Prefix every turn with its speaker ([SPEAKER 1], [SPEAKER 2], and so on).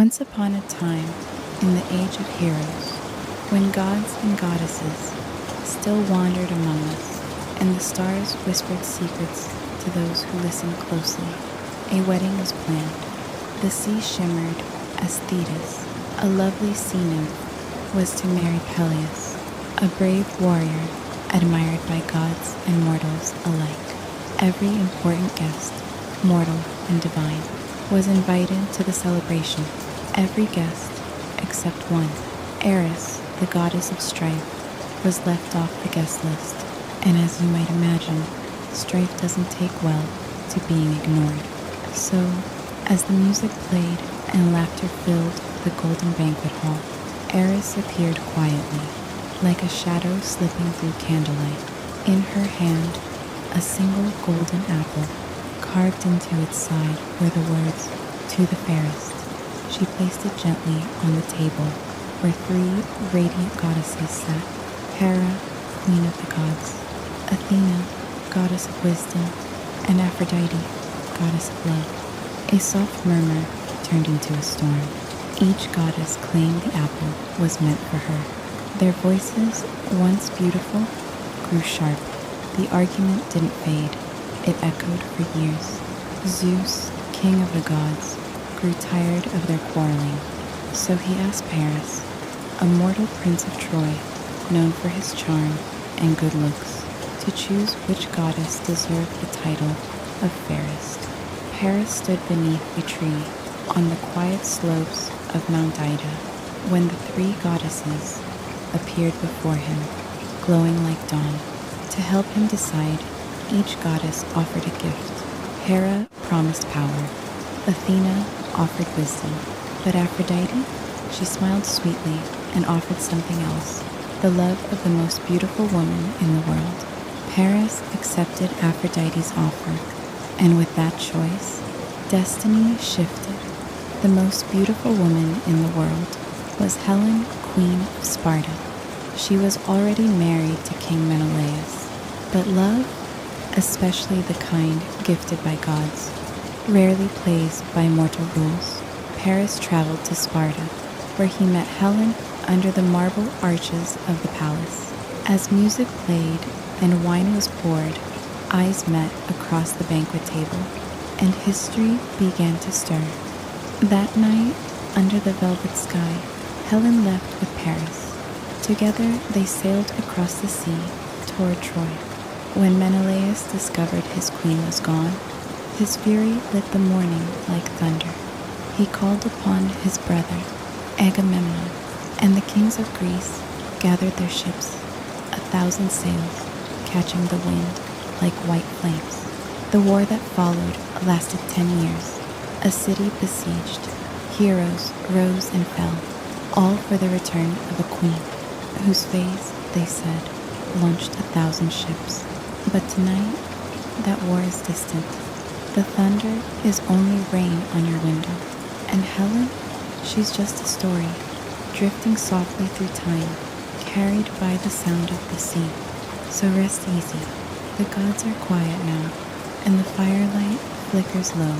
[SPEAKER 1] Once upon a time, in the age of heroes, when gods and goddesses still wandered among us, and the stars whispered secrets to those who listened closely, a wedding was planned. The sea shimmered as Thetis, a lovely sea nymph, was to marry Peleus, a brave warrior admired by gods and mortals alike. Every important guest, mortal and divine, was invited to the celebration. Every guest, except one, Eris, the goddess of strife, was left off the guest list. And as you might imagine, strife doesn't take well to being ignored. So, as the music played and laughter filled the golden banquet hall, Eris appeared quietly, like a shadow slipping through candlelight. In her hand, a single golden apple, carved into its side were the words, "To the fairest." She placed it gently on the table where three radiant goddesses sat: Hera, queen of the gods; Athena, goddess of wisdom; and Aphrodite, goddess of love. A soft murmur turned into a storm. Each goddess claimed the apple was meant for her. Their voices, once beautiful, grew sharp. The argument didn't fade. It echoed for years. Zeus, king of the gods, grew tired of their quarreling. So he asked Paris, a mortal prince of Troy, known for his charm and good looks, to choose which goddess deserved the title of fairest. Paris stood beneath a tree on the quiet slopes of Mount Ida when the three goddesses appeared before him, glowing like dawn. To help him decide, each goddess offered a gift. Hera promised power. Athena offered wisdom. But Aphrodite, she smiled sweetly and offered something else, the love of the most beautiful woman in the world. Paris accepted Aphrodite's offer, and with that choice, destiny shifted. The most beautiful woman in the world was Helen, queen of Sparta. She was already married to King Menelaus, but love, especially the kind gifted by gods, rarely plays by mortal rules. Paris traveled to Sparta, where he met Helen under the marble arches of the palace. As music played and wine was poured, eyes met across the banquet table, and history began to stir. That night, under the velvet sky, Helen left with Paris. Together they sailed across the sea toward Troy. When Menelaus discovered his queen was gone, his fury lit the morning like thunder. He called upon his brother, Agamemnon, and the kings of Greece gathered their ships, 1,000 sails, catching the wind like white flames. The war that followed lasted 10 years. A city besieged, heroes rose and fell, all for the return of a queen, whose face, they said, launched 1,000 ships. But tonight, that war is distant. The thunder is only rain on your window. And Helen, she's just a story, drifting softly through time, carried by the sound of the sea. So rest easy. The gods are quiet now, and the firelight flickers low.